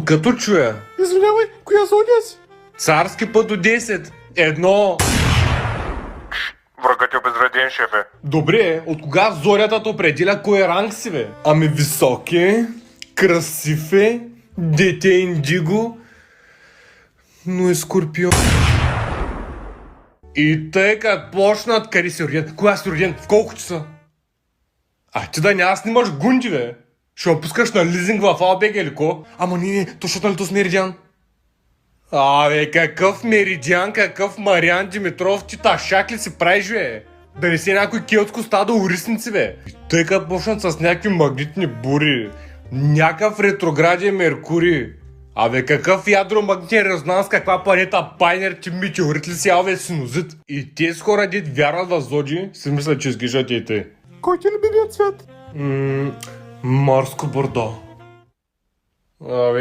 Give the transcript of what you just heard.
Като чуя. Извинявай, коя зодия си? Царски път до 10. Едно. Врагът е обезреден, шефе. Добре, от кога зорята определя кой ранг си, бе? Ами висок е, красив е, дете индиго, но е скорпион. И тъй като почнат, къде си роден? Кога си роден? В колко часа? А ти да няма снимаш гунди, бе? Ще опускаш на лизинг в АОБГ или ко? Ама не, точно ли то с Меридиан? Абе, какъв Меридиан, какъв Мариан Димитров, ти ташак ли си правиш, бе? Да не си някой келтско стадо урисници, бе? И тъй като почнат с някакви магнитни бури, някакъв ретрограден Меркурий. Абе, какъв ядромагнитен резонанс, каква планета Пайнер, ти метеорит ли си, абе, синузит? И тези хора, дет вярват в зоди, си мислят, че изгижат и те. Кой ти е любимият цвят? Морско бордо. Абе,